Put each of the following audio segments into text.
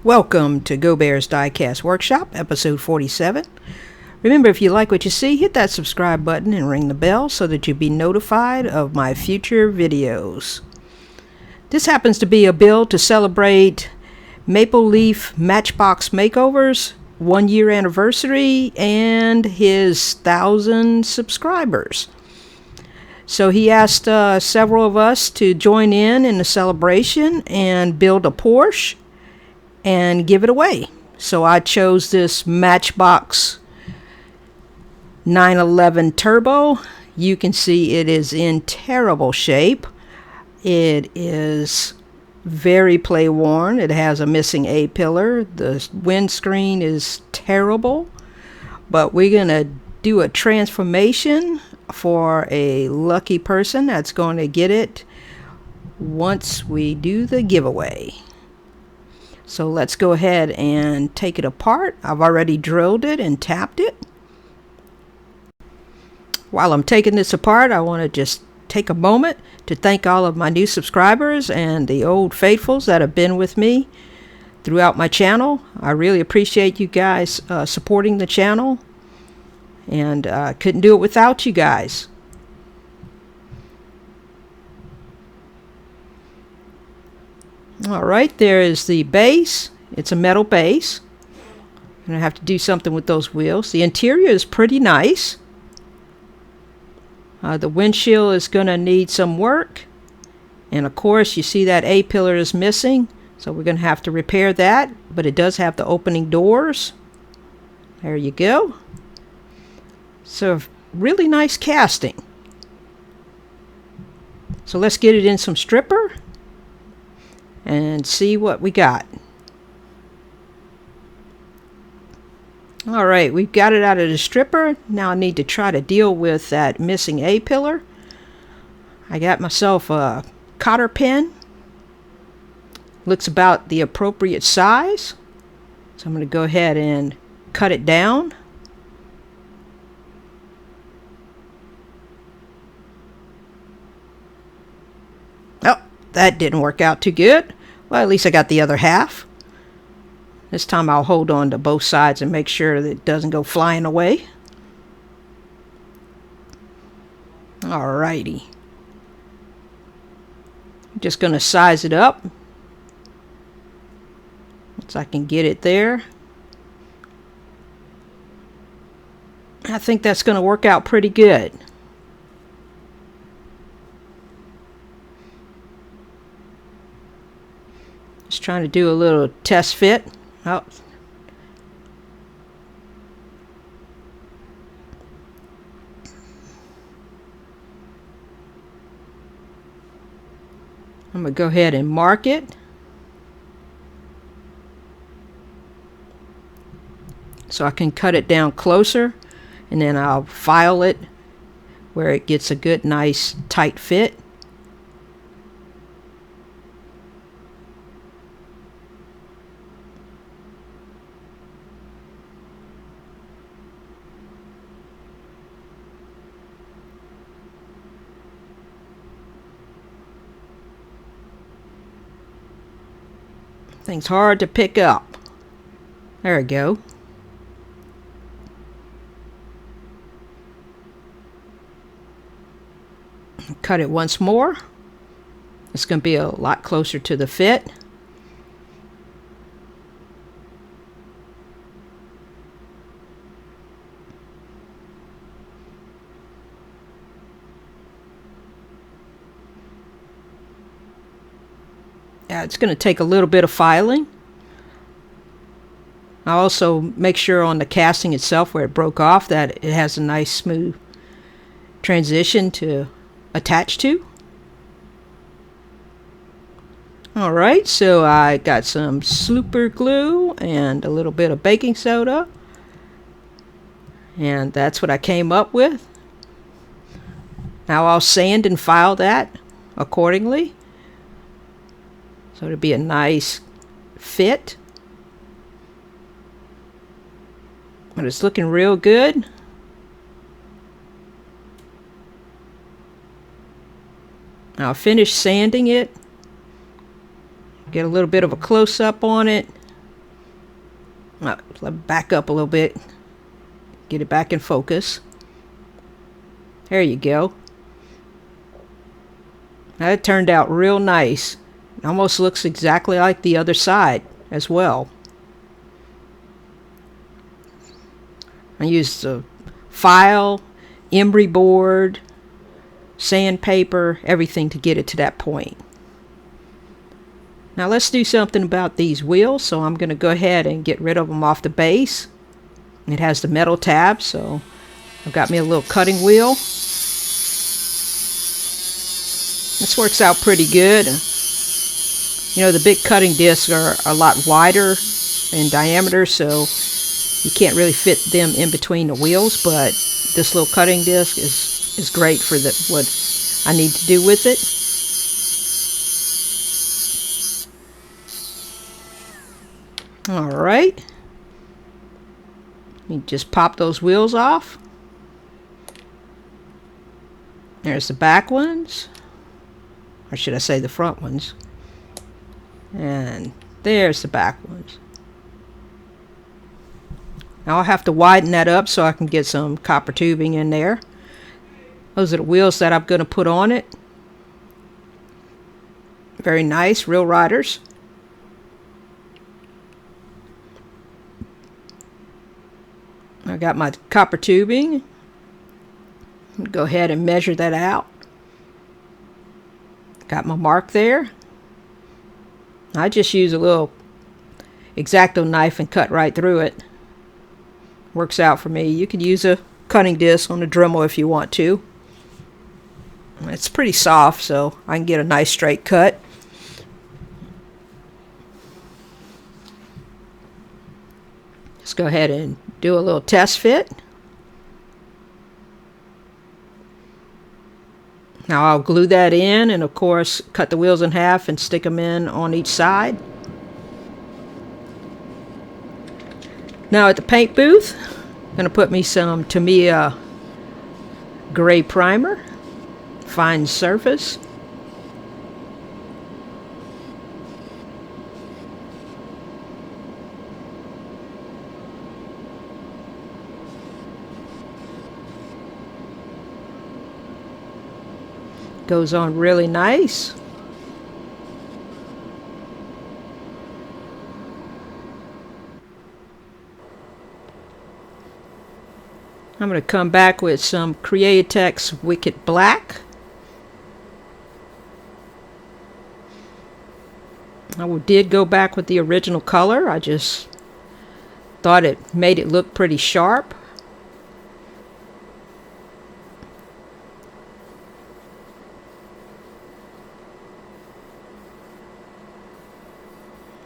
Welcome to Go Bears Diecast Workshop, episode 47. Remember, if you like what you see, hit that subscribe button and ring the bell so that you'll be notified of my future videos. This happens to be a build to celebrate Maple Leaf Matchbox Makeovers 1-year anniversary and his 1,000 subscribers. So he asked several of us to join in the celebration and build a Porsche and give it away. So I chose this Matchbox 911 Turbo. You can see it is in terrible shape. It is very play worn. It has a missing A-pillar. The windscreen is terrible. But we're going to do a transformation for a lucky person that's going to get it once we do the giveaway. So let's go ahead and take it apart. I've already drilled it and tapped it. While I'm taking this apart, I want to just take a moment to thank all of my new subscribers and the old faithfuls that have been with me throughout my channel. I really appreciate you guys supporting the channel, and I couldn't do it without you guys. Alright, there is the base. It's a metal base. I'm going to have to do something with those wheels. The interior is pretty nice. The windshield is going to need some work. And of course, you see that A-pillar is missing. So we're going to have to repair that. But it does have the opening doors. There you go. So really nice casting. So let's get it in some stripper and see what we got. Alright, we've got it out of the stripper. Now I need to try to deal with that missing A-pillar. I got myself a cotter pin. Looks about the appropriate size. So I'm going to go ahead and cut it down. Oh, that didn't work out too good. Well, at least I got the other half. This time I'll hold on to both sides and make sure that it doesn't go flying away. Alrighty. I'm just going to size it up once I can get it there. I think that's going to work out pretty good. Just trying to do a little test fit. Oh. I'm going to go ahead and mark it. So I can cut it down closer, and then I'll file it where it gets a good, nice, tight fit. Thing's hard to pick up. There we go. Cut it once more. It's going to be a lot closer to the fit. It's going to take a little bit of filing. I'll also make sure on the casting itself where it broke off that it has a nice smooth transition to attach to. Alright, so I got some super glue and a little bit of baking soda. And that's what I came up with. Now I'll sand and file that accordingly, so it'll be a nice fit. But it's looking real good. I'll finish sanding it. Get a little bit of a close-up on it. Let me back up a little bit. Get it back in focus. There you go. That turned out real nice. It almost looks exactly like the other side as well. I used a file, emery board, sandpaper, everything to get it to that point. Now let's do something about these wheels, so I'm going to go ahead and get rid of them off the base. It has the metal tab, so I've got me a little cutting wheel. This works out pretty good. You know, the big cutting discs are a lot wider in diameter, so you can't really fit them in between the wheels, but this little cutting disc is great for what I need to do with it. Alright. You just pop those wheels off. There's the back ones. Or should I say the front ones. And there's the back ones. Now I'll have to widen that up so I can get some copper tubing in there. Those are the wheels that I'm going to put on it. Very nice, real riders. I got my copper tubing. Go ahead and measure that out. Got my mark there. I just use a little X-Acto knife and cut right through it. Works out for me. You could use a cutting disc on a Dremel if you want to. It's pretty soft, so I can get a nice straight cut. Let's go ahead and do a little test fit. Now I'll glue that in and of course cut the wheels in half and stick them in on each side. Now at the paint booth, I'm going to put me some Tamiya gray primer, fine surface. Goes on really nice. I'm going to come back with some Createx Wicked Black. I did go back with the original color. I just thought it made it look pretty sharp.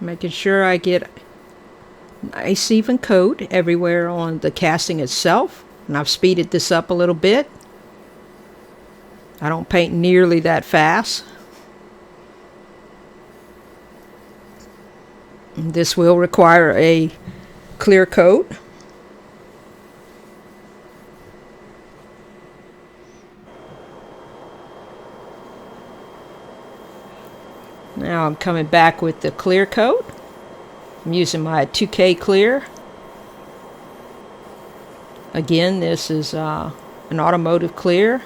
Making sure I get a nice even coat everywhere on the casting itself. And I've speeded this up a little bit. I don't paint nearly that fast. And this will require a clear coat. Now I'm coming back with the clear coat. I'm using my 2K clear. Again, this is an automotive clear.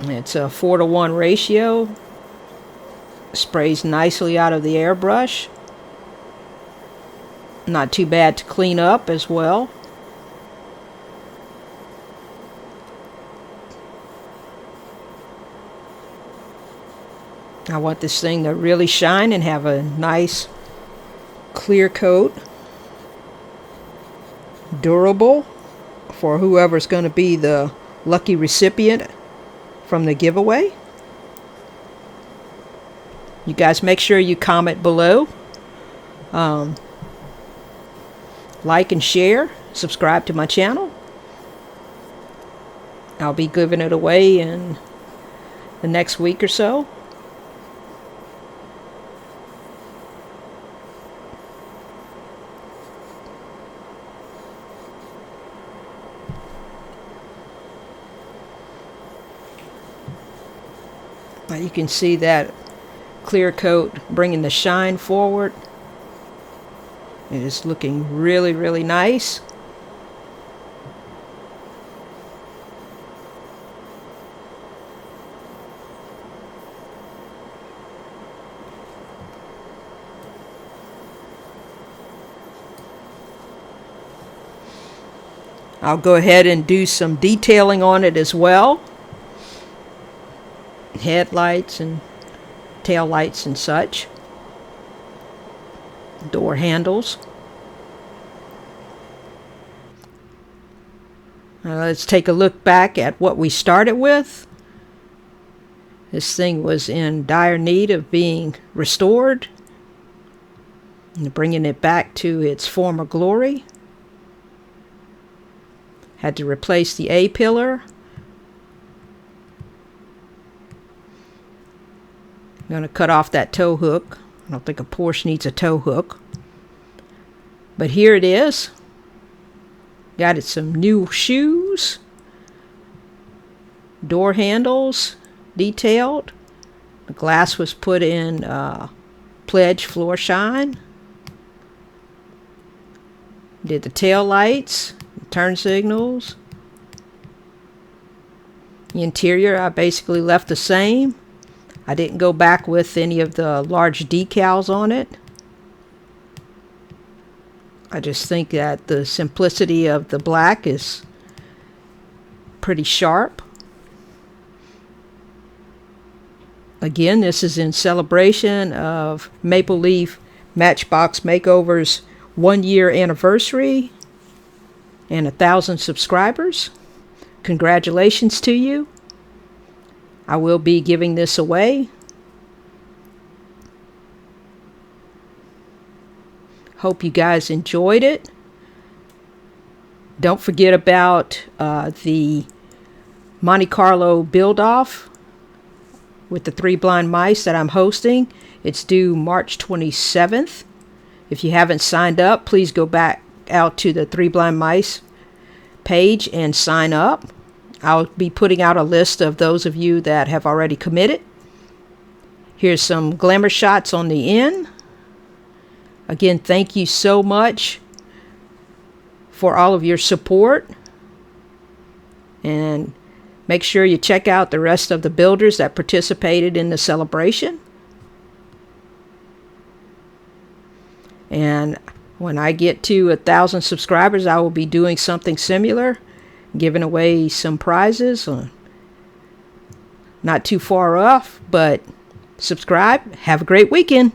It's a 4:1 ratio. Sprays nicely out of the airbrush. Not too bad to clean up as well. I want this thing to really shine and have a nice clear coat. Durable for whoever's going to be the lucky recipient from the giveaway. You guys make sure you comment below. Like and share. Subscribe to my channel. I'll be giving it away in the next week or so. Now you can see that clear coat, bringing the shine forward. It is looking really, really nice. I'll go ahead and do some detailing on it as well. Headlights and tail lights and such. Door handles. Now let's take a look back at what we started with. This thing was in dire need of being restored and bringing it back to its former glory. Had to replace the A-pillar. I'm going to cut off that tow hook. I don't think a Porsche needs a tow hook. But here it is. Got it some new shoes. Door handles detailed. The glass was put in Pledge Floor Shine. Did the tail lights. Turn signals. The interior I basically left the same. I didn't go back with any of the large decals on it. I just think that the simplicity of the black is pretty sharp. Again, this is in celebration of Maple Leaf Matchbox Makeovers 1-year anniversary and 1,000 subscribers. Congratulations to you. I will be giving this away. Hope you guys enjoyed it. Don't forget about the Monte Carlo build-off with the 3 blind mice that I'm hosting. It's due March 27th. If you haven't signed up, please go back out to the 3 blind mice page and sign up. I'll be putting out a list of those of you that have already committed. Here's some glamour shots on the end. Again, thank you so much for all of your support. And make sure you check out the rest of the builders that participated in the celebration. And when I get to 1,000 subscribers, I will be doing something similar, giving away some prizes. Not too far off, but subscribe. Have a great weekend.